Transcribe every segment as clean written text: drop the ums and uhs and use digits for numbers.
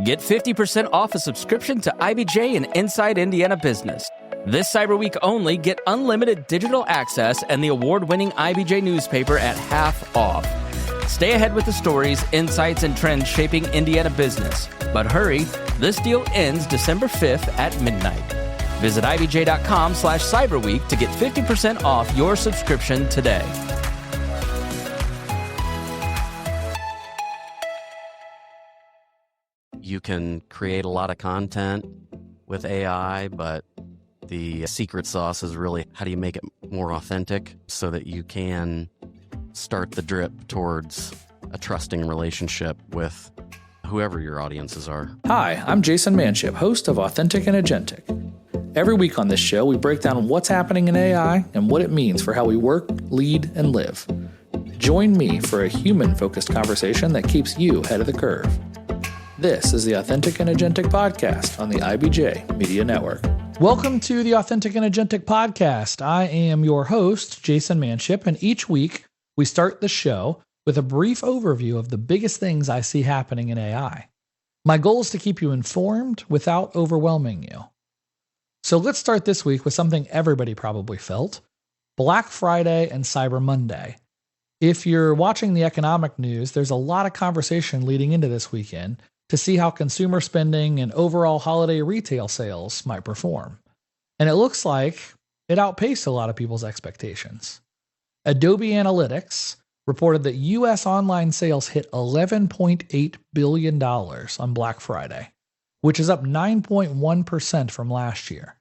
Get 50% off a subscription to IBJ and Inside Indiana Business. This Cyber Week only, get unlimited digital access and the award-winning IBJ newspaper at half off. Stay ahead with the stories, insights, and trends shaping Indiana business. But hurry, this deal ends December 5th at midnight. Visit ibj.com/cyberweek to get 50% off your subscription today. You can create a lot of content with AI, but the secret sauce is really how do you make it more authentic so that you can start the drip towards a trusting relationship with whoever your audiences are. Hi, I'm Jayson Manship, host of Authentic and Agentic. Every week on this show, we break down what's happening in AI and what it means for how we work, lead, and live. Join me for a human-focused conversation that keeps you ahead of the curve. This is the Authentic and Agentic podcast on the IBJ Media Network. Welcome to the Authentic and Agentic podcast. I am your host, Jayson Manship, and each week we start the show with a brief overview of the biggest things I see happening in AI. My goal is to keep you informed without overwhelming you. So let's start this week with something everybody probably felt: Black Friday and Cyber Monday. If you're watching the economic news, there's a lot of conversation leading into this weekend to see how consumer spending and overall holiday retail sales might perform. And it looks like it outpaced a lot of people's expectations. Adobe Analytics reported that U.S. online sales hit $11.8 billion on Black Friday, which is up 9.1% from last year.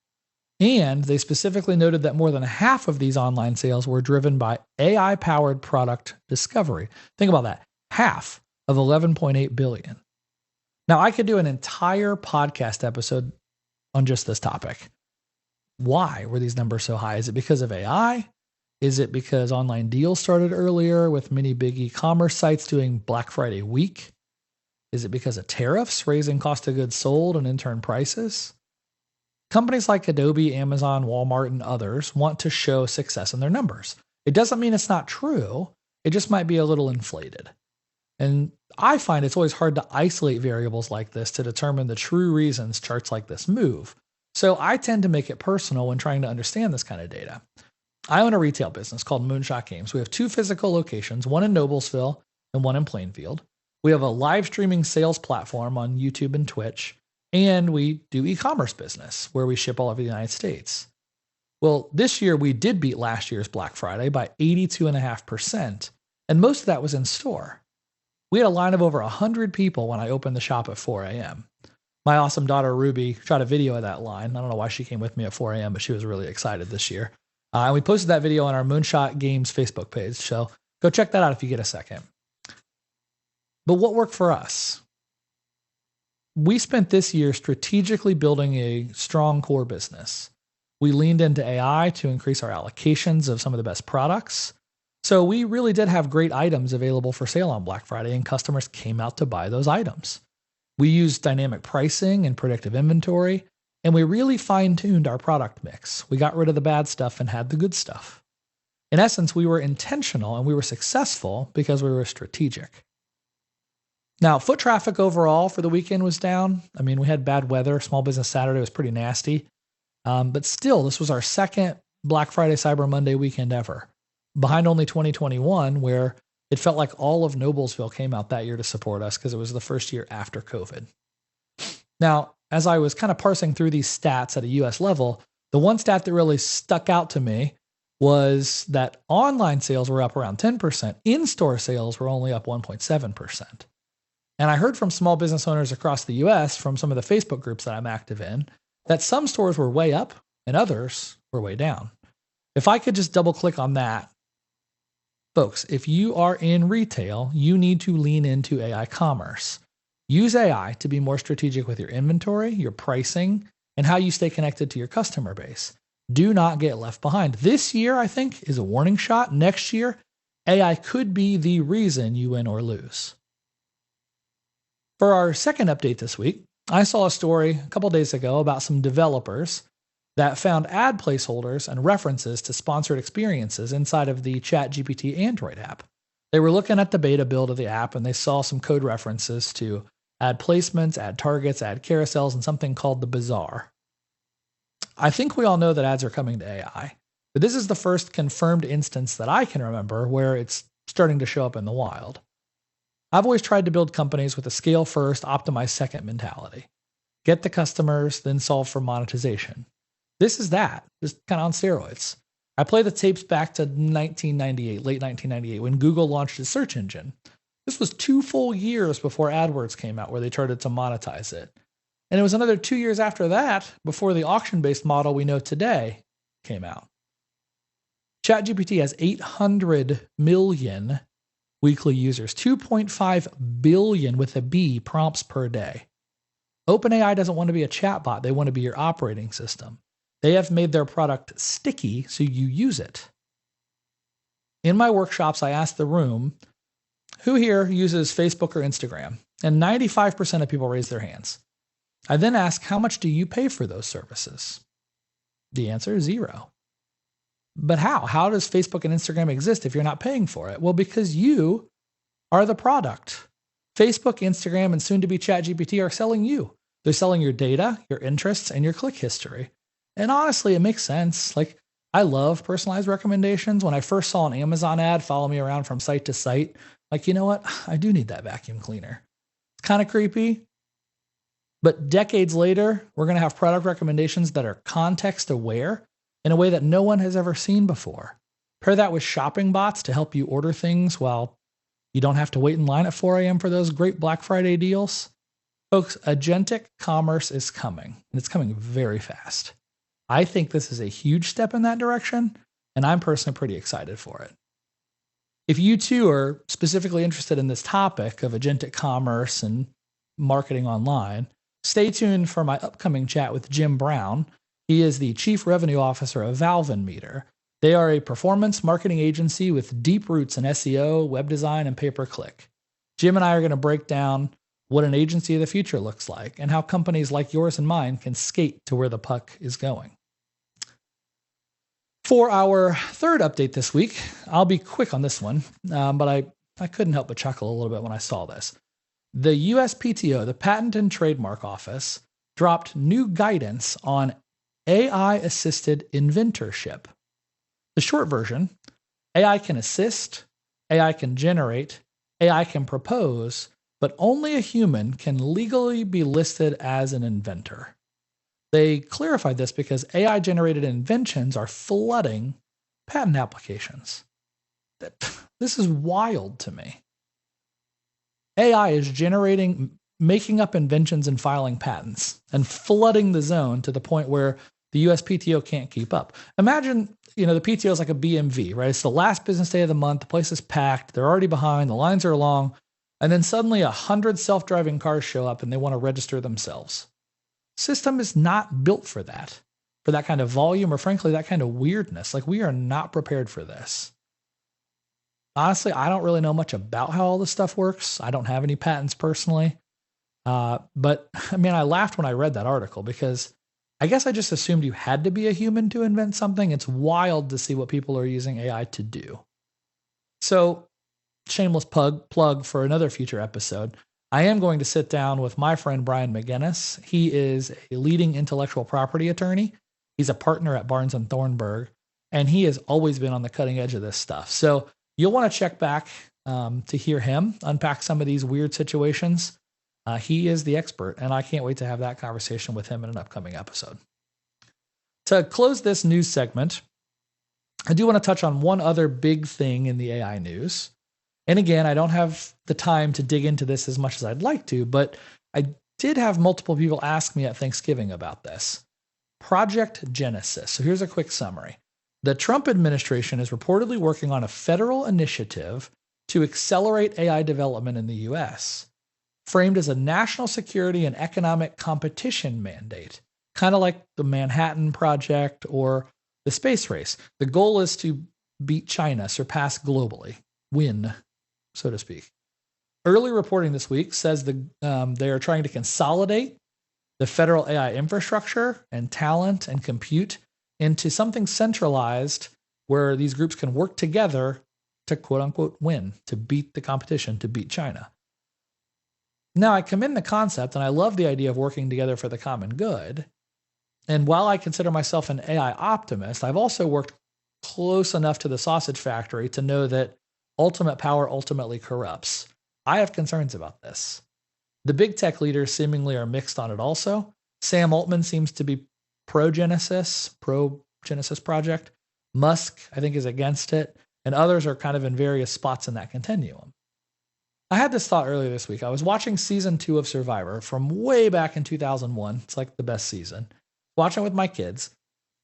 And they specifically noted that more than half of these online sales were driven by AI-powered product discovery. Think about that, half of $11.8 billion. Now, I could do an entire podcast episode on just this topic. Why were these numbers so high? Is it because of AI? Is it because online deals started earlier with many big e-commerce sites doing Black Friday week? Is it because of tariffs raising cost of goods sold and in turn prices? Companies like Adobe, Amazon, Walmart, and others want to show success in their numbers. It doesn't mean it's not true. It just might be a little inflated. And I find it's always hard to isolate variables like this to determine the true reasons charts like this move. So I tend to make it personal when trying to understand this kind of data. I own a retail business called Moonshot Games. We have 2 physical locations, one in Noblesville and one in Plainfield. We have a live streaming sales platform on YouTube and Twitch, and we do e-commerce business where we ship all over the United States. Well, this year we did beat last year's Black Friday by 82.5%, and most of that was in store. We had a line of over 100 people when I opened the shop at 4 a.m. My awesome daughter, Ruby, shot a video of that line. I don't know why she came with me at 4 a.m., but she was really excited this year. And we posted that video on our Moonshot Games Facebook page, so go check that out if you get a second. But what worked for us? We spent this year strategically building a strong core business. We leaned into AI to increase our allocations of some of the best products. So we really did have great items available for sale on Black Friday, and customers came out to buy those items. We used dynamic pricing and predictive inventory, and we really fine-tuned our product mix. We got rid of the bad stuff and had the good stuff. In essence, we were intentional and we were successful because we were strategic. Now, foot traffic overall for the weekend was down. I mean, we had bad weather. Small Business Saturday was pretty nasty. But still, this was our second Black Friday, Cyber Monday weekend ever, behind only 2021, where it felt like all of Noblesville came out that year to support us because it was the first year after COVID. Now, as I was kind of parsing through these stats at a US level, the one stat that really stuck out to me was that online sales were up around 10%. In-store sales were only up 1.7%. And I heard from small business owners across the US from some of the Facebook groups that I'm active in that some stores were way up and others were way down. If I could just double click on that, folks, if you are in retail, you need to lean into AI commerce. Use AI to be more strategic with your inventory, your pricing, and how you stay connected to your customer base. Do not get left behind. This year, I think, is a warning shot. Next year, AI could be the reason you win or lose. For our second update this week, I saw a story a couple days ago about some developers that found ad placeholders and references to sponsored experiences inside of the ChatGPT Android app. They were looking at the beta build of the app and they saw some code references to Ad placements, ad targets, ad carousels, and something called the bazaar. I think we all know that ads are coming to AI, but this is the first confirmed instance that I can remember where it's starting to show up in the wild. I've always tried to build companies with a scale first, optimize second mentality. Get the customers, then solve for monetization. This is that, just kind of on steroids. I play the tapes back to 1998, late 1998, when Google launched its search engine. This was 2 full years before AdWords came out, where they started to monetize it. And it was another 2 years after that before the auction-based model we know today came out. ChatGPT has 800 million weekly users, 2.5 billion with a B prompts per day. OpenAI doesn't want to be a chatbot. They want to be your operating system. They have made their product sticky so you use it. In my workshops, I asked the room, who here uses Facebook or Instagram? And 95% of people raise their hands. I then ask, how much do you pay for those services? The answer is 0. But how? How does Facebook and Instagram exist if you're not paying for it? Well, because you are the product. Facebook, Instagram, and soon to be ChatGPT are selling you. They're selling your data, your interests, and your click history. And honestly, it makes sense. Like, I love personalized recommendations. When I first saw an Amazon ad follow me around from site to site, like, you know what? I do need that vacuum cleaner. It's kind of creepy. But decades later, we're going to have product recommendations that are context aware in a way that no one has ever seen before. Pair that with shopping bots to help you order things while you don't have to wait in line at 4 a.m. for those great Black Friday deals. Folks, agentic commerce is coming, and it's coming very fast. I think this is a huge step in that direction, and I'm personally pretty excited for it. If you too are specifically interested in this topic of agentic commerce and marketing online, stay tuned for my upcoming chat with Jim Brown. He is the Chief Revenue Officer of Valvenmeter. They are a performance marketing agency with deep roots in SEO, web design, and pay-per-click. Jim and I are going to break down what an agency of the future looks like and how companies like yours and mine can skate to where the puck is going. For our third update this week, I'll be quick on this one, but I couldn't help but chuckle a little bit when I saw this. The USPTO, the Patent and Trademark Office, dropped new guidance on AI-assisted inventorship. The short version, AI can assist, AI can generate, AI can propose, but only a human can legally be listed as an inventor. They clarified this because AI-generated inventions are flooding patent applications. This is wild to me. AI is making up inventions and filing patents and flooding the zone to the point where the USPTO can't keep up. Imagine, the PTO is like a BMV, right? It's the last business day of the month. The place is packed. They're already behind. The lines are long. And then suddenly 100 self-driving cars show up and they want to register themselves. System is not built for that kind of volume or frankly, that kind of weirdness. Like, we are not prepared for this. Honestly, I don't really know much about how all this stuff works. I don't have any patents personally. But I laughed when I read that article because I guess I just assumed you had to be a human to invent something. It's wild to see what people are using AI to do. So, shameless plug for another future episode. I am going to sit down with my friend Brian McGinnis. He is a leading intellectual property attorney. He's a partner at Barnes & Thornburg, and he has always been on the cutting edge of this stuff. So you'll want to check back to hear him unpack some of these weird situations. He is the expert, and I can't wait to have that conversation with him in an upcoming episode. To close this news segment, I do want to touch on one other big thing in the AI news. And again, I don't have the time to dig into this as much as I'd like to, but I did have multiple people ask me at Thanksgiving about this. Project Genesis. So here's a quick summary. The Trump administration is reportedly working on a federal initiative to accelerate AI development in the U.S., framed as a national security and economic competition mandate, kind of like the Manhattan Project or the space race. The goal is to beat China, surpass globally, win, so to speak. Early reporting this week says they are trying to consolidate the federal AI infrastructure and talent and compute into something centralized where these groups can work together to quote unquote win, to beat the competition, to beat China. Now, I commend the concept and I love the idea of working together for the common good. And while I consider myself an AI optimist, I've also worked close enough to the sausage factory to know that ultimate power ultimately corrupts. I have concerns about this. The big tech leaders seemingly are mixed on it also. Sam Altman seems to be pro-Genesis project. Musk, I think, is against it. And others are kind of in various spots in that continuum. I had this thought earlier this week. I was watching season 2 of Survivor from way back in 2001. It's like the best season. Watching it with my kids.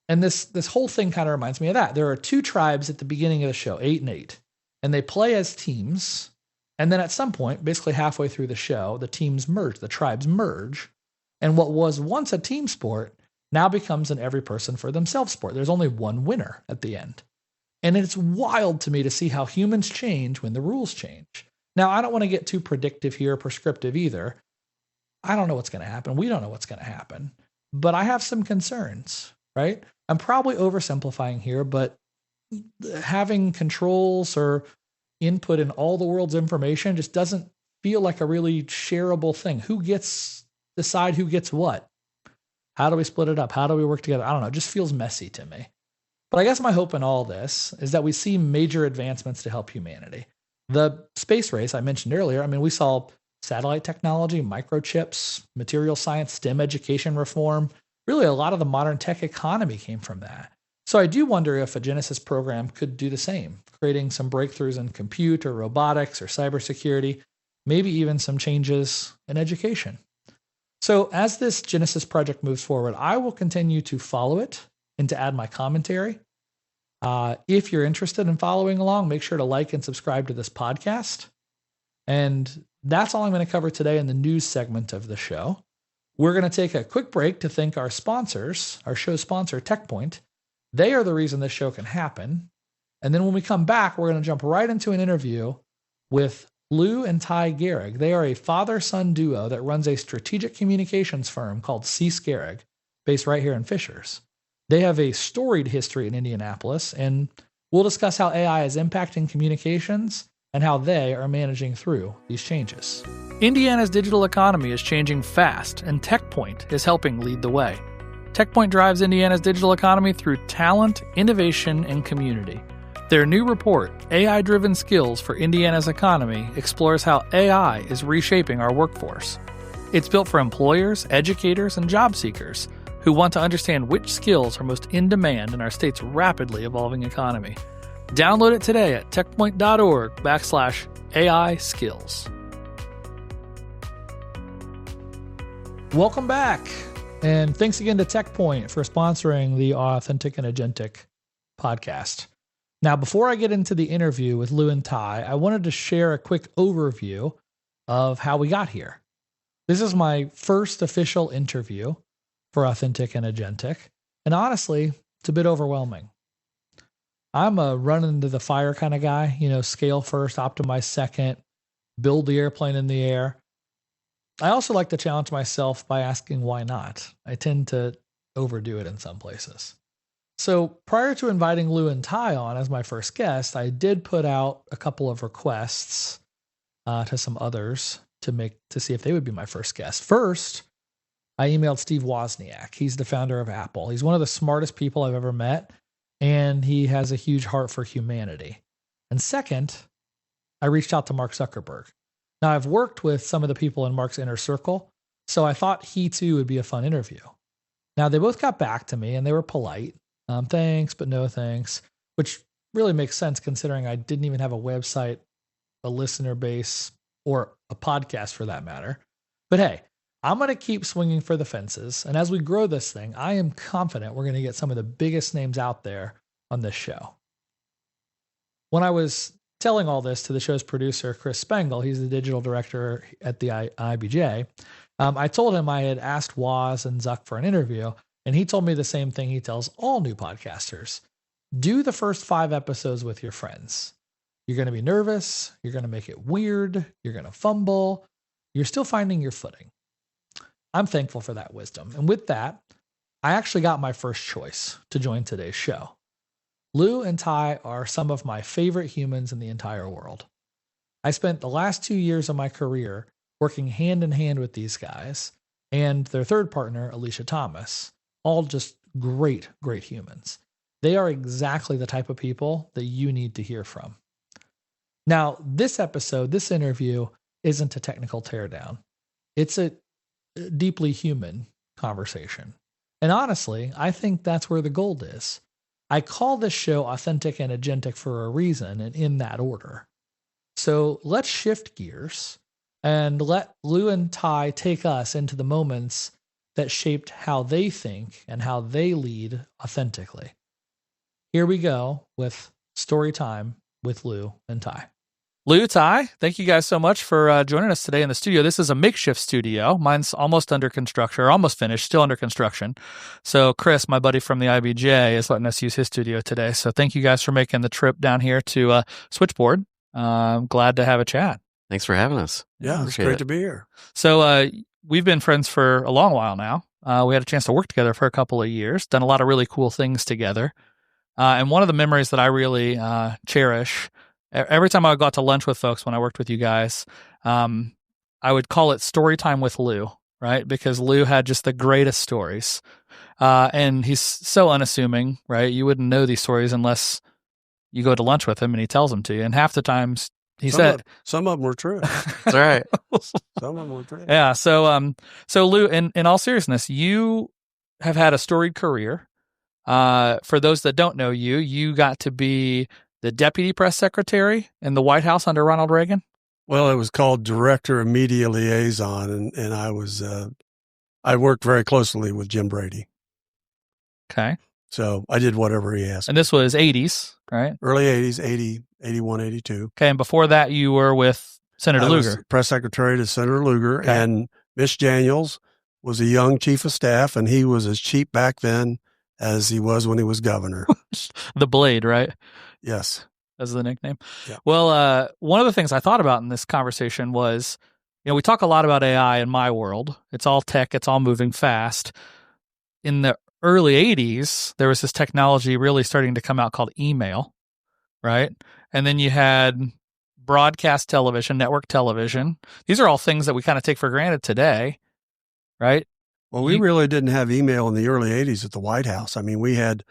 And this whole thing kind of reminds me of that. There are 2 tribes at the beginning of the show, 8 and 8. And they play as teams. And then at some point, basically halfway through the show, the teams merge, the tribes merge. And what was once a team sport now becomes an every person for themselves sport. There's only one winner at the end. And it's wild to me to see how humans change when the rules change. Now, I don't want to get too predictive here or prescriptive either. I don't know what's going to happen. We don't know what's going to happen. But I have some concerns, right? I'm probably oversimplifying here, but having controls or input in all the world's information just doesn't feel like a really shareable thing. Decide who gets what? How do we split it up? How do we work together? I don't know. It just feels messy to me. But I guess my hope in all this is that we see major advancements to help humanity. The space race I mentioned earlier, we saw satellite technology, microchips, material science, STEM education reform. Really, a lot of the modern tech economy came from that. So I do wonder if a Genesis program could do the same, creating some breakthroughs in compute or robotics or cybersecurity, maybe even some changes in education. So as this Genesis project moves forward, I will continue to follow it and to add my commentary. If you're interested in following along, make sure to like and subscribe to this podcast. And that's all I'm going to cover today in the news segment of the show. We're going to take a quick break to thank our sponsors, our show sponsor, TechPoint. They are the reason this show can happen. And then when we come back, we're going to jump right into an interview with Lou and Ty Gerig. They are a father-son duo that runs a strategic communications firm called Gerig, based right here in Fishers. They have a storied history in Indianapolis, and we'll discuss how AI is impacting communications and how they are managing through these changes. Indiana's digital economy is changing fast, and TechPoint is helping lead the way. TechPoint drives Indiana's digital economy through talent, innovation, and community. Their new report, AI-Driven Skills for Indiana's Economy, explores how AI is reshaping our workforce. It's built for employers, educators, and job seekers who want to understand which skills are most in demand in our state's rapidly evolving economy. Download it today at techpoint.org/AI skills. Welcome back, and thanks again to TechPoint for sponsoring the Authentic and Agentic podcast. Now, before I get into the interview with Lou and Ty, I wanted to share a quick overview of how we got here. This is my first official interview for Authentic and Agentic, and honestly, it's a bit overwhelming. I'm a run into the fire kind of guy, scale first, optimize second, build the airplane in the air. I also like to challenge myself by asking why not. I tend to overdo it in some places. So prior to inviting Lou and Ty on as my first guest, I did put out a couple of requests to some others to see if they would be my first guest. First, I emailed Steve Wozniak. He's the founder of Apple. He's one of the smartest people I've ever met, and he has a huge heart for humanity. And second, I reached out to Mark Zuckerberg. Now, I've worked with some of the people in Mark's inner circle, so I thought he too would be a fun interview. Now, they both got back to me, and they were polite. Thanks, but no thanks, which really makes sense considering I didn't even have a website, a listener base, or a podcast for that matter. But hey, I'm going to keep swinging for the fences. And as we grow this thing, I am confident we're going to get some of the biggest names out there on this show. When I was telling all this to the show's producer, Chris Spangle, he's the digital director at the IBJ, I told him I had asked Woz and Zuck for an interview, and he told me the same thing he tells all new podcasters. Do the first 5 episodes with your friends. You're going to be nervous. You're going to make it weird. You're going to fumble. You're still finding your footing. I'm thankful for that wisdom. And with that, I actually got my first choice to join today's show. Lou and Ty are some of my favorite humans in the entire world. I spent the last 2 years of my career working hand in hand with these guys, and their third partner, Alicia Thomas, all just great, great humans. They are exactly the type of people that you need to hear from. Now, this episode, this interview isn't a technical teardown. It's a deeply human conversation. And honestly, I think that's where the gold is. I call this show Authentic and Agentic for a reason, and in that order. So let's shift gears and let Lou and Ty take us into the moments that shaped how they think and how they lead authentically. Here we go with story time with Lou and Ty. Lou, Ty, thank you guys so much for joining us today in the studio. This is a makeshift studio. Mine's almost under construction, or almost finished, still under construction. So Chris, my buddy from the IBJ, is letting us use his studio today. So thank you guys for making the trip down here to Switchboard. Glad to have a chat. Thanks for having us. Yeah, it's great to be here. So we've been friends for a long while now. We had a chance to work together for a couple of years, done a lot of really cool things together. And one of the memories that I really cherish, every time I got to lunch with folks when I worked with you guys, I would call it story time with Lou, right? Because Lou had just the greatest stories. And he's so unassuming, right? You wouldn't know these stories unless you go to lunch with him and he tells them to you. And half the times some of them were true. That's right. Some of them were true. Yeah. So Lou, in all seriousness, you have had a storied career. For those that don't know you, you got to be the deputy press secretary in the White House under Ronald Reagan. Well, it was called director of media liaison, and I worked very closely with Jim Brady. Okay. So I did whatever he asked. And this was 80s, right? Early 80s, 80, 81, 82. Okay. And before that, you were with Senator Lugar. Was press secretary to Senator Lugar. Okay. And Mitch Daniels was a young chief of staff, and he was as cheap back then as he was when he was governor. The Blade, right? Yes. That's the nickname. Yeah. Well, one of the things I thought about in this conversation was, we talk a lot about AI in my world. It's all tech. It's all moving fast. In the early 80s, there was this technology really starting to come out called email, right? And then you had broadcast television, network television. These are all things that we kind of take for granted today, right? Well, we really didn't have email in the early 80s at the White House. I mean, we had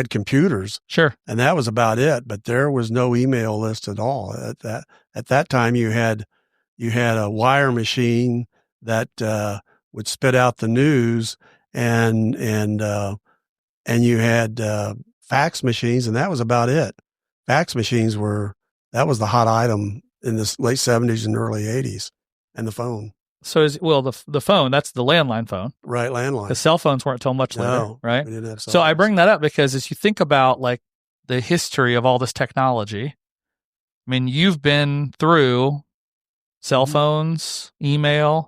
computers. Sure. And that was about it, but there was no email list at all. At that time you had a wire machine that would spit out the news, and you had fax machines, and that was about it. Fax machines that was the hot item in the late 70s and early 80s, and the phone. So the phone, that's the landline phone. Right, landline. The cell phones weren't until much later, right? We didn't have cell phones. I bring that up because as you think about like the history of all this technology, I mean, you've been through cell phones, email,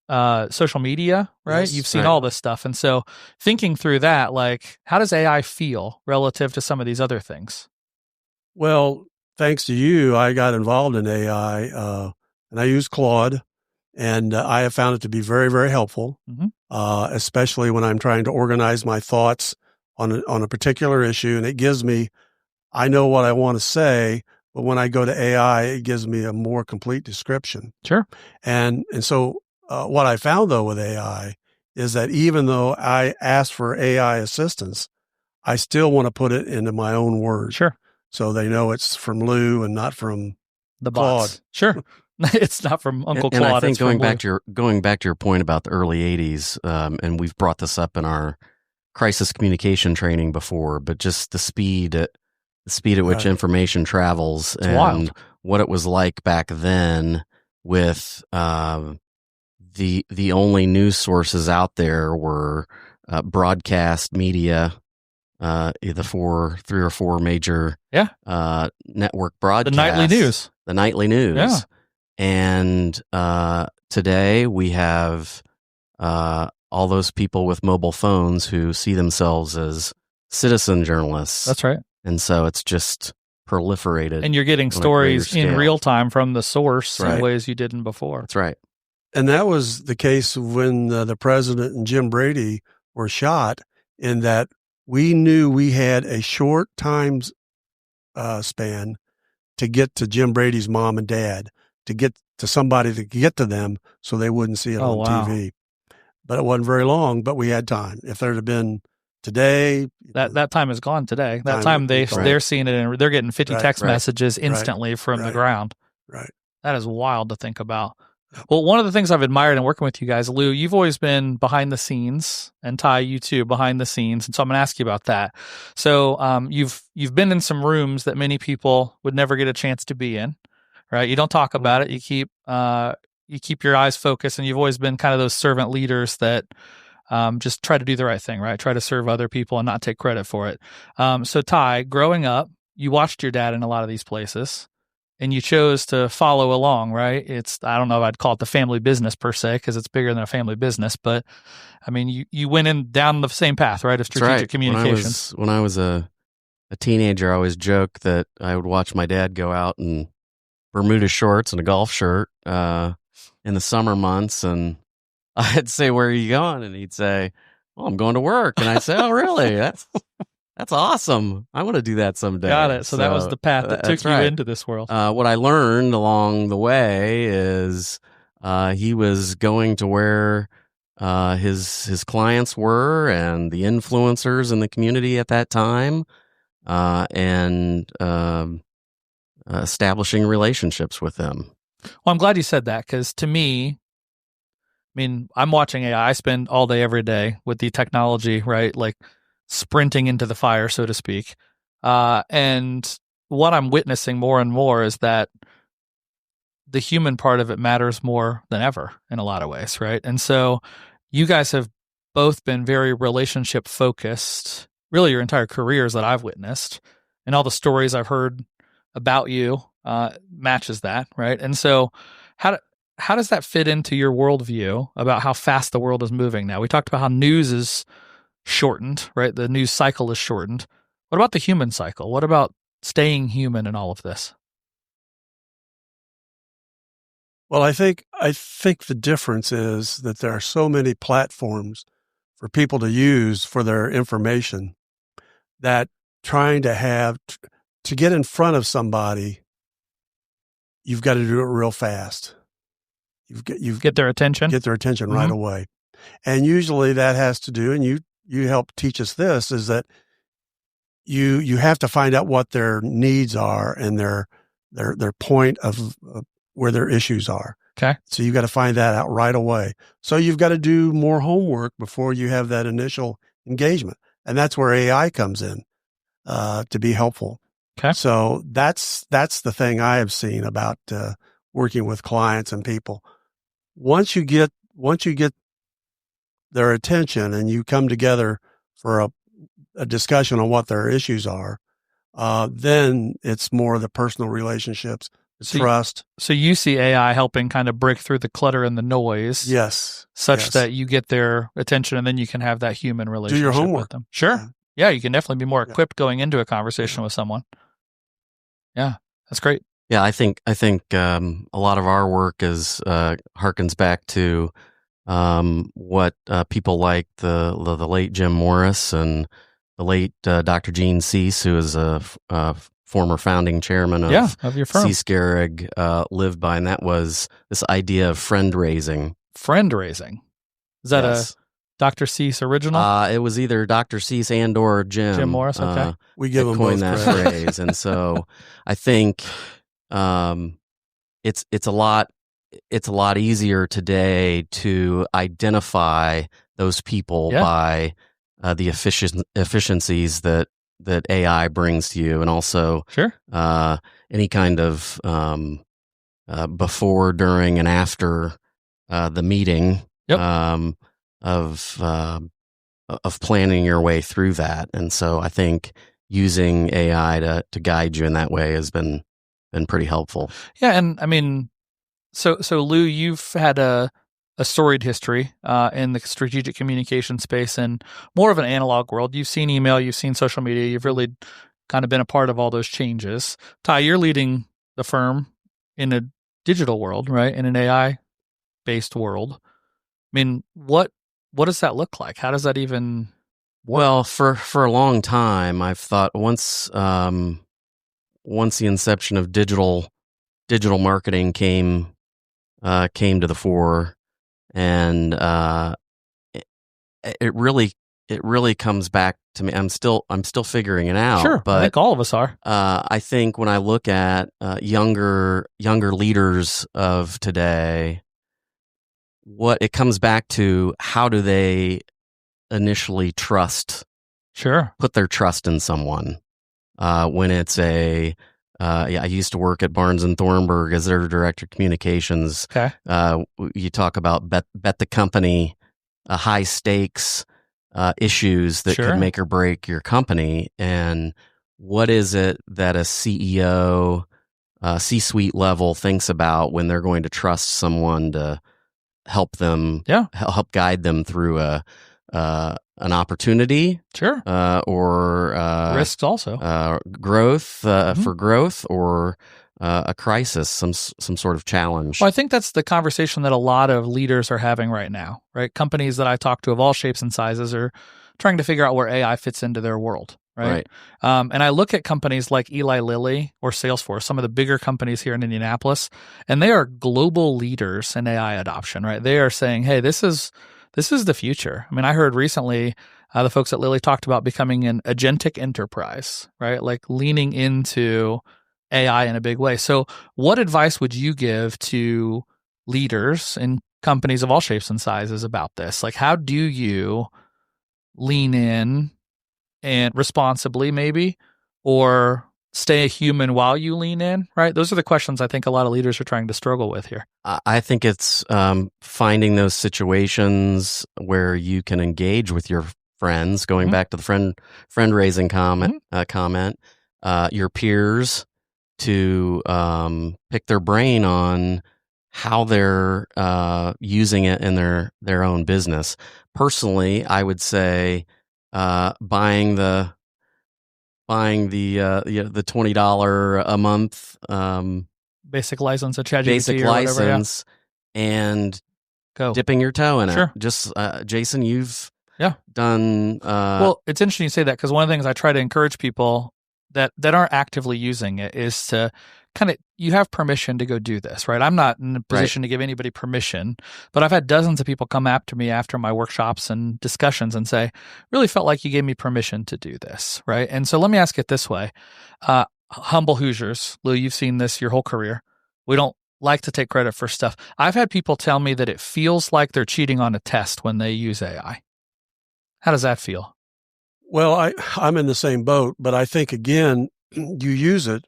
social media, right? Yes, You've seen all this stuff. And so thinking through that, like, how does AI feel relative to some of these other things? Well, thanks to you, I got involved in AI, and I use Claude, and I have found it to be very, very helpful, especially when I'm trying to organize my thoughts on a particular issue. And it gives me, I know what I want to say, but when I go to AI, it gives me a more complete description. Sure. And so what I found, though, with AI is that even though I ask for AI assistance, I still want to put it into my own words. Sure. So they know it's from Lou and not from the Claude. Bots. Sure. It's not from Uncle Claude. And I think it's going back to your point about the early 80s, and we've brought this up in our crisis communication training before, but just the speed at which information travels, it's and wild. What it was like back then with the only news sources out there were broadcast media, the 3 or 4 major network broadcasts. The nightly news. Yeah. And today we have all those people with mobile phones who see themselves as citizen journalists. That's right. And so it's just proliferated. And you're getting stories in real time from the source in ways you didn't before. That's right. And that was the case when the president and Jim Brady were shot, in that we knew we had a short time span to get to Jim Brady's mom and dad, to to somebody to get to them so they wouldn't see it on TV. But it wasn't very long, but we had time. If there'd have been today, that time is gone today. That time they're seeing it and they're getting 50 text messages instantly from the ground. Right. That is wild to think about. Well, one of the things I've admired in working with you guys, Lou, you've always been behind the scenes, and Ty, you too, behind the scenes. And so I'm going to ask you about that. So you've been in some rooms that many people would never get a chance to be in, right? You don't talk about it. You keep your eyes focused, and you've always been kind of those servant leaders that just try to do the right thing, right? Try to serve other people and not take credit for it. So Ty, growing up, you watched your dad in a lot of these places. And you chose to follow along, right? I don't know if I'd call it the family business per se, because it's bigger than a family business. But I mean, you went down the same path, right? Of strategic communications. When I was a teenager, I always joke that I would watch my dad go out in Bermuda shorts and a golf shirt in the summer months. And I'd say, "Where are you going?" And he'd say, "Well, I'm going to work." And I'd say, "Oh, really? That's awesome. I want to do that someday." Got it. So that was the path that took you into this world. What I learned along the way is he was going to where his clients were and the influencers in the community at that time, and establishing relationships with them. Well, I'm glad you said that, because to me, I mean, I'm watching AI. I spend all day, every day with the technology, right? Like sprinting into the fire, so to speak. And what I'm witnessing more and more is that the human part of it matters more than ever in a lot of ways, right? And so you guys have both been very relationship focused, really your entire careers that I've witnessed, and all the stories I've heard about you matches that, right? And so how does that fit into your worldview about how fast the world is moving now? We talked about how news is shortened, right? The news cycle is shortened. What about the human cycle? What about staying human in all of this? Well, I think the difference is that there are so many platforms for people to use for their information that trying to get in front of somebody, you've got to do it real fast. You get their attention. Get their attention right away. And usually that has to do, and you help teach us this, is that you have to find out what their needs are and their point of where their issues are. Okay. So you got to find that out right away. So you've got to do more homework before you have that initial engagement. And that's where AI comes in to be helpful. Okay. So that's the thing I have seen about working with clients and people. Once you get their attention and you come together for a discussion on what their issues are, then it's more the personal relationships, trust. So you see AI helping kind of break through the clutter and the noise. Yes. Such that you get their attention, and then you can have that human relationship Do your homework with them. Sure. Yeah, you can definitely be more equipped going into a conversation with someone. Yeah, that's great. Yeah, I think a lot of our work harkens back to what people like the late Jim Morris and the late Dr. Gene Cease, who is a former founding chairman of your firm, Cease Gerig, lived by, and that was this idea of friend raising. Friend raising. Is that a Dr. Cease original? It was either Dr. Cease and or Jim Morris. Okay, we give them coined both that phrase, and so I think it's a lot easier today to identify those people by the efficiencies that AI brings to you, and also any kind of before, during, and after the meeting of planning your way through that. And so I think using AI to guide you in that way has been pretty helpful. Yeah, and I mean, so Lou, you've had a storied history in the strategic communication space and more of an analog world. You've seen email, you've seen social media, you've really kind of been a part of all those changes. Ty, you're leading the firm in a digital world, right? In an AI-based world. I mean, what does that look like? How does that even work? Well, for a long time, I've thought once the inception of digital marketing came came to the fore, and it really comes back to me. I'm still figuring it out. Sure, but I think all of us are. I think when I look at younger leaders of today, what it comes back to, how do they initially put their trust in someone? When it's I used to work at Barnes and Thornburg as their director of communications. Okay. You talk about bet the company, high stakes issues that could make or break your company. And what is it that a CEO, C-suite level thinks about when they're going to trust someone to help them, help guide them through an opportunity, or risks also, growth for growth, or a crisis, some sort of challenge. Well, I think that's the conversation that a lot of leaders are having right now, right? Companies that I talk to of all shapes and sizes are trying to figure out where AI fits into their world, right? And I look at companies like Eli Lilly or Salesforce, some of the bigger companies here in Indianapolis, and they are global leaders in AI adoption, right? They are saying, hey, this is the future. I mean, I heard recently the folks at Lilly talked about becoming an agentic enterprise, right? Like leaning into AI in a big way. So what advice would you give to leaders in companies of all shapes and sizes about this? Like, how do you lean in and responsibly maybe, or stay a human while you lean in, right? Those are the questions I think a lot of leaders are trying to struggle with here. I think it's finding those situations where you can engage with your friends, going back to the friend raising comment, your peers, to pick their brain on how they're using it in their own business. Personally, I would say buying the $20 a month basic license at ChatGPT, basic license, and dipping your toe in it. Just Jayson, you've done. Well, it's interesting you say that, because one of the things I try to encourage people that aren't actively using it is to kind of, you have permission to go do this, right? I'm not in a position to give anybody permission, but I've had dozens of people come up to me after my workshops and discussions and say, really felt like you gave me permission to do this, right? And so let me ask it this way. Humble Hoosiers, Lou, you've seen this your whole career. We don't like to take credit for stuff. I've had people tell me that it feels like they're cheating on a test when they use AI. How does that feel? Well, I'm in the same boat, but I think, again, you use it.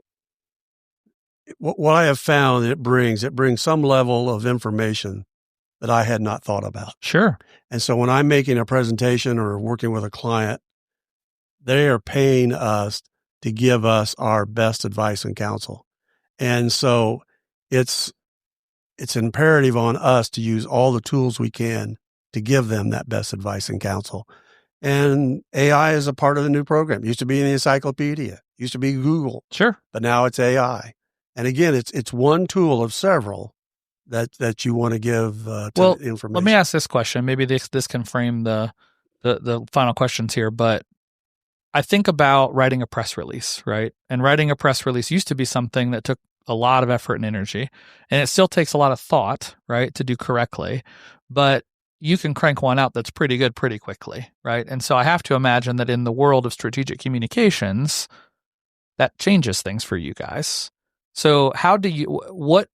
What I have found it brings some level of information that I had not thought about. Sure. And so when I'm making a presentation or working with a client, they are paying us to give us our best advice and counsel. And so it's imperative on us to use all the tools we can to give them that best advice and counsel. And AI is a part of the new program. It used to be in the encyclopedia. It used to be Google. Sure. But now it's AI. And again, it's one tool of several that you want to give to the information. Let me ask this question. Maybe this can frame the final questions here. But I think about writing a press release, right? And writing a press release used to be something that took a lot of effort and energy. And it still takes a lot of thought, right, to do correctly. But you can crank one out that's pretty good pretty quickly, right? And so I have to imagine that in the world of strategic communications, that changes things for you guys. So how do you, what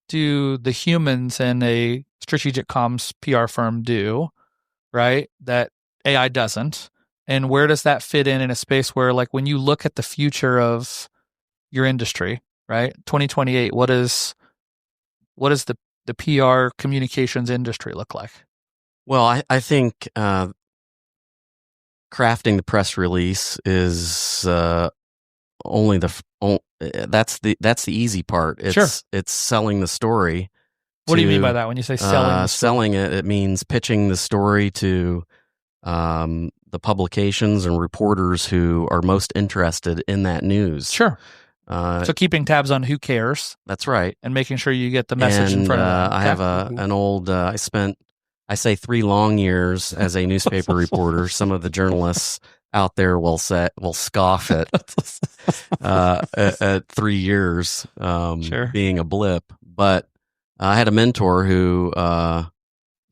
do the humans in a strategic comms PR firm do, right, that AI doesn't? And where does that fit in a space where, like, when you look at the future of your industry, right, 2028, what does the PR communications industry look like? Well, I think crafting the press release is only that's the easy part. It's selling the story. What do you mean by that when you say selling? Selling it, it means pitching the story to the publications and reporters who are most interested in that news. Sure. So keeping tabs on who cares. That's right. And making sure you get the message in front of them. I have an old, I say 3 long years as a newspaper reporter. Some of the journalists out there will scoff at 3 years being a blip. But I had a mentor who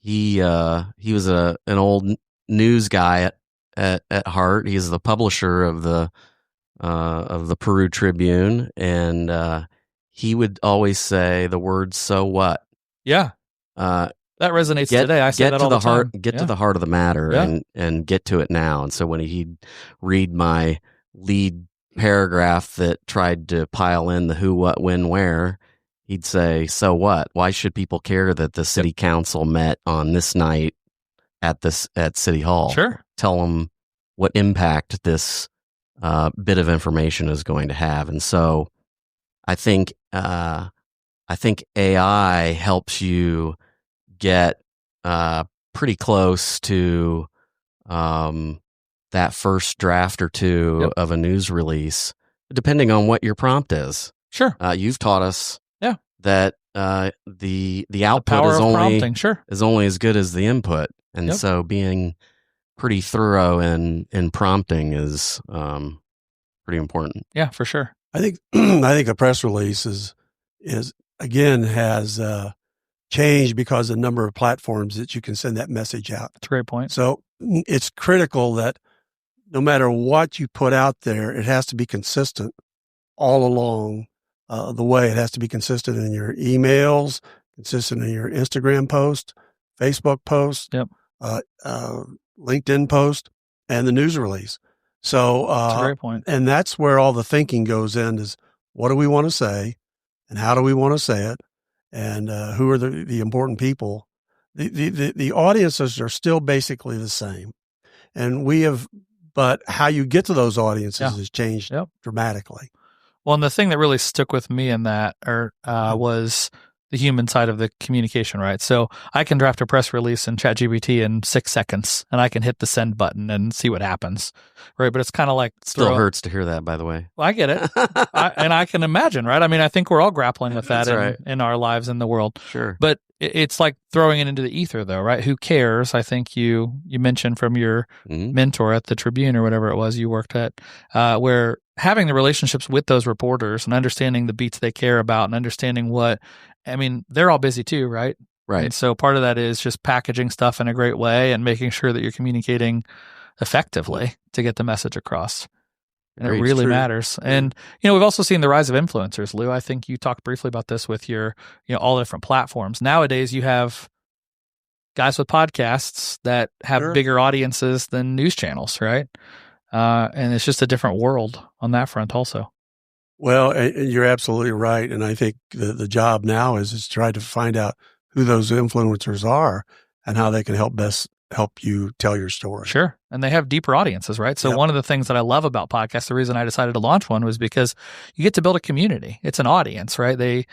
he was an old news guy at heart. He's the publisher of the Peru Tribune, and he would always say the word "so what." Yeah, that resonates today. I say that all the time. Get to the heart of the matter, and get to it now. And so when he'd read my lead paragraph that tried to pile in the who, what, when, where, he'd say, "So what? Why should people care that the city council met on this night at City Hall? Sure. Tell them what impact this bit of information is going to have." And so I think AI helps you get pretty close to that first draft or two of a news release, depending on what your prompt is. Sure. You've taught us that the output is only as good as the input. And so being pretty thorough in prompting is pretty important. Yeah, for sure. I think a press release is again has changed because of the number of platforms that you can send that message out. That's a great point. So it's critical that no matter what you put out there, it has to be consistent all along the way. It has to be consistent in your emails, consistent in your Instagram post, Facebook post, LinkedIn post, and the news release. So that's a great point. And that's where all the thinking goes in: is what do we want to say, and how do we want to say it, and who are the important people. The audiences are still basically the same, and but how you get to those audiences has changed dramatically. Well, and the thing that really stuck with me in that was the human side of the communication, right? So I can draft a press release in ChatGPT in 6 seconds, and I can hit the send button and see what happens, right? But it's kind of like still hurts to hear that, by the way. Well, I get it, and I can imagine, right? I mean, I think we're all grappling with that in our lives in the world. Sure, but it's like throwing it into the ether, though, right? Who cares? I think you mentioned from your mentor at the Tribune or whatever it was you worked at, where having the relationships with those reporters and understanding the beats they care about and understanding they're all busy too, right? Right. And so part of that is just packaging stuff in a great way and making sure that you're communicating effectively to get the message across. And it really matters. And, we've also seen the rise of influencers, Lou. I think you talked briefly about this with your, all the different platforms. Nowadays, you have guys with podcasts that have bigger audiences than news channels, right? And it's just a different world on that front also. Well, you're absolutely right. And I think the job now is to try to find out who those influencers are and how they can help you tell your story. Sure. And they have deeper audiences, right? So one of the things that I love about podcasts, the reason I decided to launch one was because you get to build a community. It's an audience, right? They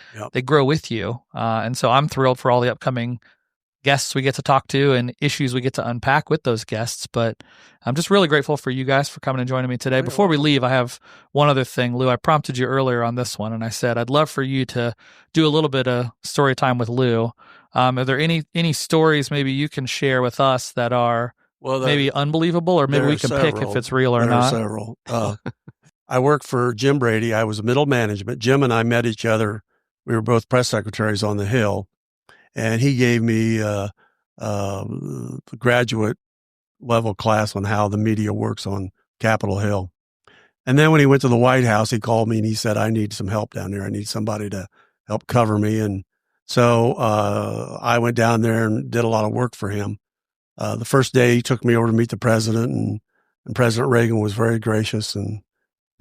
grow with you. And so I'm thrilled for all the upcoming guests we get to talk to and issues we get to unpack with those guests. But I'm just really grateful for you guys for coming and joining me today. Before we leave, I have one other thing. Lou, I prompted you earlier on this one, and I said, I'd love for you to do a little bit of story time with Lou. Are there any stories maybe you can share with us that are maybe unbelievable, or maybe we can pick if it's real or not? There are several. I worked for Jim Brady. I was middle management. Jim and I met each other. We were both press secretaries on the Hill. And he gave me the graduate level class on how the media works on Capitol Hill. And then when he went to the White House, he called me and he said, I need some help down there. I need somebody to help cover me. And so I went down there and did a lot of work for him. The first day he took me over to meet the president, and President Reagan was very gracious. And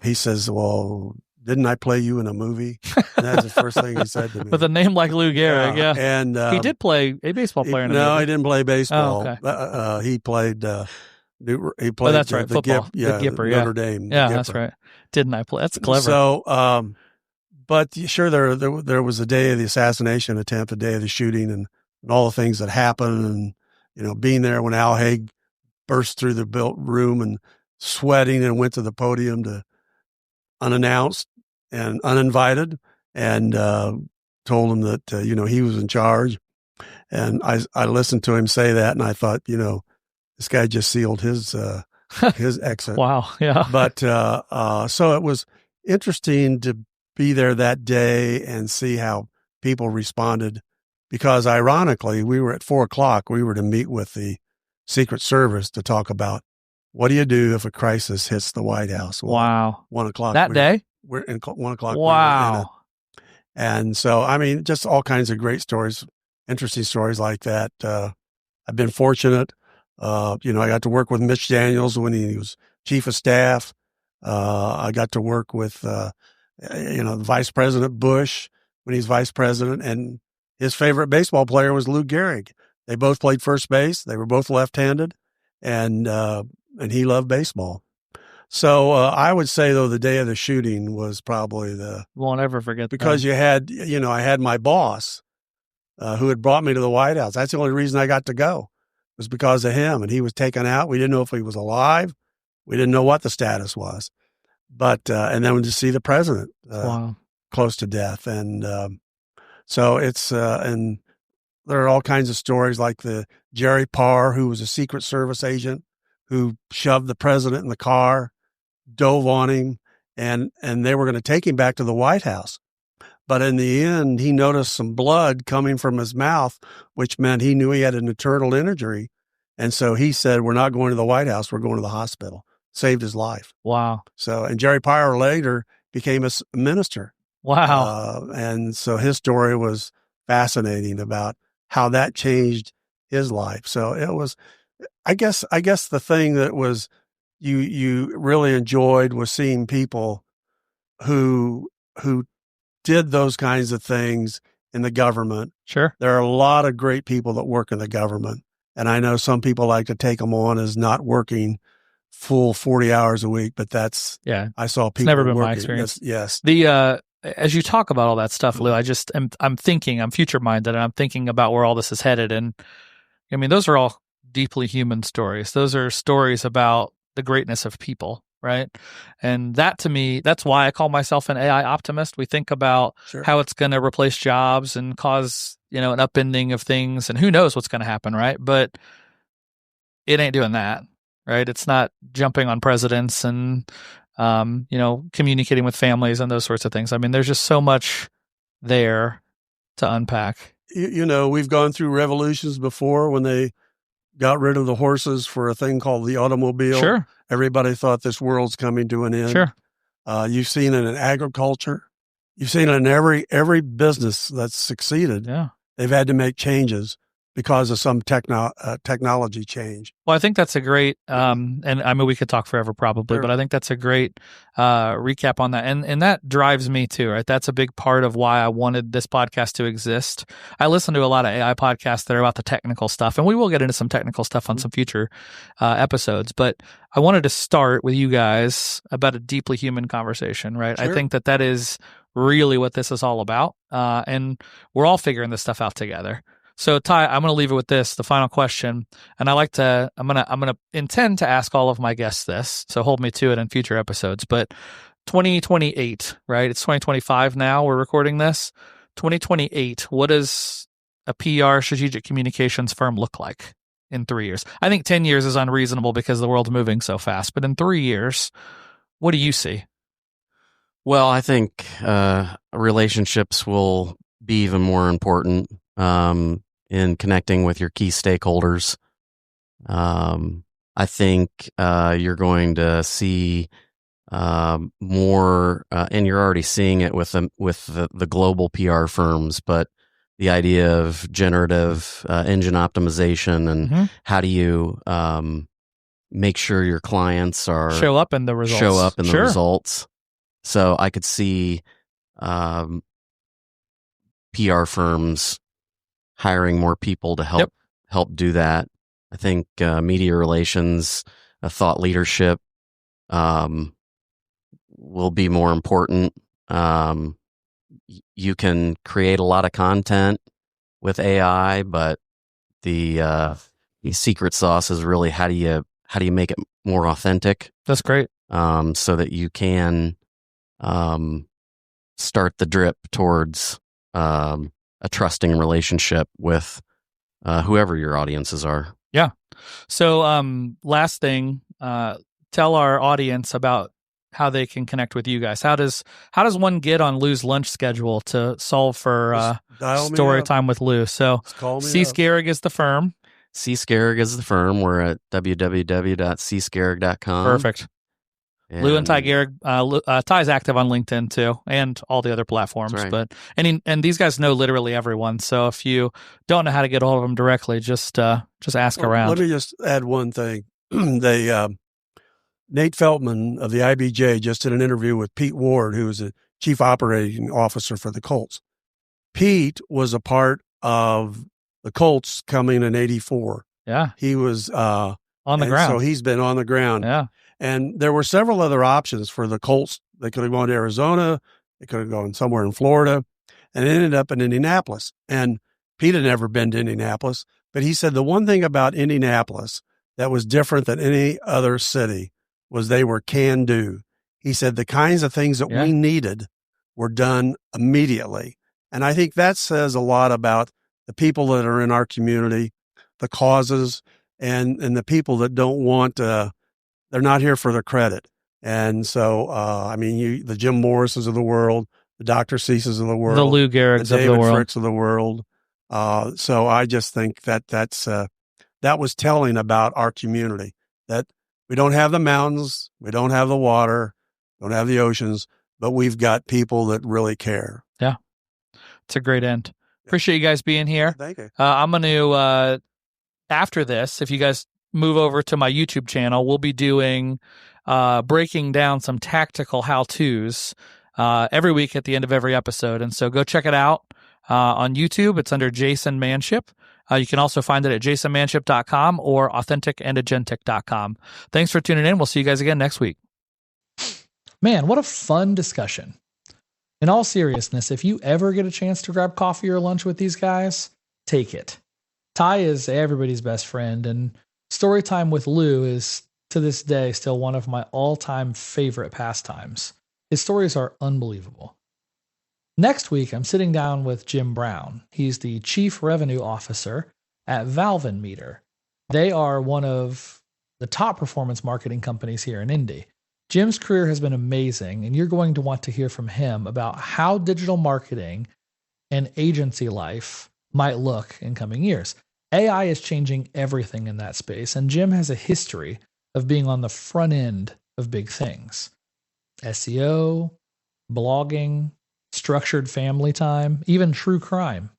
he says, well, didn't I play you in a movie? And that's the first thing he said to me. With a name like Lou Gehrig, yeah. And he did play a baseball player in a movie. No, he didn't play baseball. Oh, okay. He played that's right, football. The Gipper, Notre Dame. Yeah, that's right. Didn't I play? That's clever. So, but sure, there was a day of the assassination attempt, a day of the shooting, and all the things that happened, and being there when Al Haig burst through the built room and sweating and went to the podium unannounced and uninvited, and told him that he was in charge. And I listened to him say that, and I thought, this guy just sealed his exit. Wow, yeah. But so it was interesting to be there that day and see how people responded because ironically, we were at 4:00. We were to meet with the Secret Service to talk about what do you do if a crisis hits the White House. Well, Wow. 1:00 That day? We're in 1:00. Wow. And so, I mean, just all kinds of great stories, interesting stories like that. I've been fortunate. I got to work with Mitch Daniels when he was chief of staff. I got to work with, Vice President Bush when he's vice president, and his favorite baseball player was Lou Gehrig. They both played first base. They were both left-handed, and he loved baseball. So I would say, though, the day of the shooting was probably won't ever forget because that. I had my boss who had brought me to the White House. That's the only reason I got to go, was because of him. And he was taken out. We didn't know if he was alive. We didn't know what the status was. But and then to see the president Wow. close to death, and so it's and there are all kinds of stories like the Jerry Parr, who was a Secret Service agent, who shoved the president in the car, dove on him, and they were going to take him back to the White House. But in the end, he noticed some blood coming from his mouth, which meant he knew he had an internal injury. And so he said, "We're not going to the White House. We're going to the hospital." Saved his life. Wow. So, and Jerry Parr later became a minister. Wow. And so his story was fascinating about how that changed his life. So it was, I guess the thing that was you really enjoyed was seeing people who did those kinds of things in the government. Sure. There are a lot of great people that work in the government, and I know some people like to take them on as not working full 40 hours a week, but I saw people. It's never been working. my experience. Yes. As you talk about all that stuff, Lou, I'm thinking, I'm future minded, and I'm thinking about where all this is headed. And I mean, those are all deeply human stories. Those are stories about the greatness of people, right? And that, to me, that's why I call myself an AI optimist. We think about how it's going to replace jobs and cause, an upending of things, and who knows what's going to happen, right? But it ain't doing that, right? It's not jumping on presidents and, communicating with families and those sorts of things. I mean, there's just so much there to unpack. We've gone through revolutions before when they got rid of the horses for a thing called the automobile. Sure. Everybody thought this world's coming to an end. Sure. You've seen it in agriculture. You've seen it in every business that's succeeded. Yeah. They've had to make changes because of some technology change. Well, I think that's a great, and I mean, we could talk forever probably, Sure. but I think that's a great recap on that. And that drives me too, right? That's a big part of why I wanted this podcast to exist. I listen to a lot of AI podcasts that are about the technical stuff, and we will get into some technical stuff on some future episodes, but I wanted to start with you guys about a deeply human conversation, right? Sure. I think that is really what this is all about. And we're all figuring this stuff out together. So Ty, I'm going to leave it with this, the final question. And I'm going to intend to ask all of my guests this. So hold me to it in future episodes, but 2028, right? It's 2025 now. We're recording this. 2028. What does a PR strategic communications firm look like in 3 years? I think 10 years is unreasonable because the world's moving so fast, but in 3 years, what do you see? Well, I think relationships will be even more important in connecting with your key stakeholders. I think you're going to see more, and you're already seeing it with the global PR firms, but the idea of generative engine optimization and how do you make sure your clients show up in the results. Results. So I could see PR firms hiring more people to help do that. I think media relations, thought leadership will be more important. You can create a lot of content with AI, but the secret sauce is really how do you make it more authentic? That's great. So that you can start the drip towards a trusting relationship with whoever your audiences are. Yeah. So last thing, tell our audience about how they can connect with you guys. How does one get on Lou's lunch schedule to solve for story time with Lou? So Gerig is the firm. Gerig is the firm. We're at www.gerig.com. Perfect. And Lou and Ty Gerig. Ty's active on LinkedIn too, and all the other platforms. Right. But and these guys know literally everyone. So if you don't know how to get a hold of them directly, just ask around. Let me just add one thing. Nate Feltman of the IBJ just did an interview with Pete Ward, who is a chief operating officer for the Colts. Pete was a part of the Colts coming in '84. Yeah, he was on the ground. So he's been on the ground. Yeah. And there were several other options for the Colts. They could have gone to Arizona. They could have gone somewhere in Florida, and it ended up in Indianapolis. And Pete had never been to Indianapolis, but he said the one thing about Indianapolis that was different than any other city was they were can-do. He said the kinds of things that we needed were done immediately. And I think that says a lot about the people that are in our community, the causes, and the people that don't want they're not here for the credit. And so, the Jim Morrises of the world, the Dr. Ceases of the world, the Lou Gerigs of the world, Fricks of the world. So I just think that that was telling about our community, that we don't have the mountains, we don't have the water, don't have the oceans, but we've got people that really care. Yeah. It's a great end. Appreciate you guys being here. Thank you. I'm going to, after this, if you guys move over to my YouTube channel, we'll be doing breaking down some tactical how-tos every week at the end of every episode. And so go check it out on YouTube. It's under Jayson Manship. You can also find it at jasonmanship.com or authentic.and-agentic.com. Thanks for tuning in. We'll see you guys again next week. Man, what a fun discussion. In all seriousness, if you ever get a chance to grab coffee or lunch with these guys, take it. Ty is everybody's best friend, and Storytime with Lou is, to this day, still one of my all-time favorite pastimes. His stories are unbelievable. Next week, I'm sitting down with Jim Brown. He's the Chief Revenue Officer at Valvenmeter. They are one of the top performance marketing companies here in Indy. Jim's career has been amazing, and you're going to want to hear from him about how digital marketing and agency life might look in coming years. AI is changing everything in that space, and Jim has a history of being on the front end of big things. SEO, blogging, structured family time, even true crime.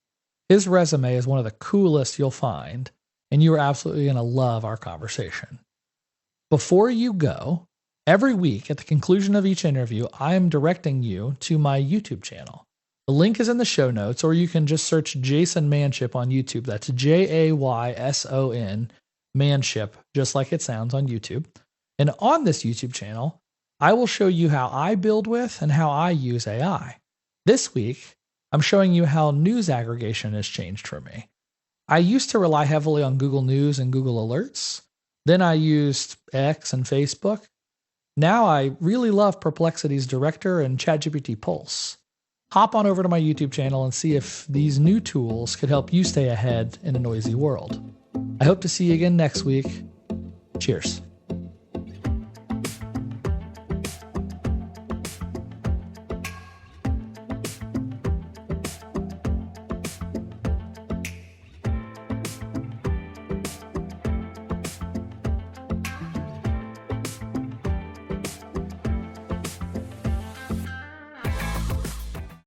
His resume is one of the coolest you'll find, and you are absolutely going to love our conversation. Before you go, every week at the conclusion of each interview, I am directing you to my YouTube channel. The link is in the show notes, or you can just search Jayson Manship on YouTube. That's Jayson Manship, just like it sounds on YouTube. And on this YouTube channel, I will show you how I build with and how I use AI. This week, I'm showing you how news aggregation has changed for me. I used to rely heavily on Google News and Google Alerts. Then I used X and Facebook. Now I really love Perplexity's Director and ChatGPT Pulse. Hop on over to my YouTube channel and see if these new tools could help you stay ahead in a noisy world. I hope to see you again next week. Cheers.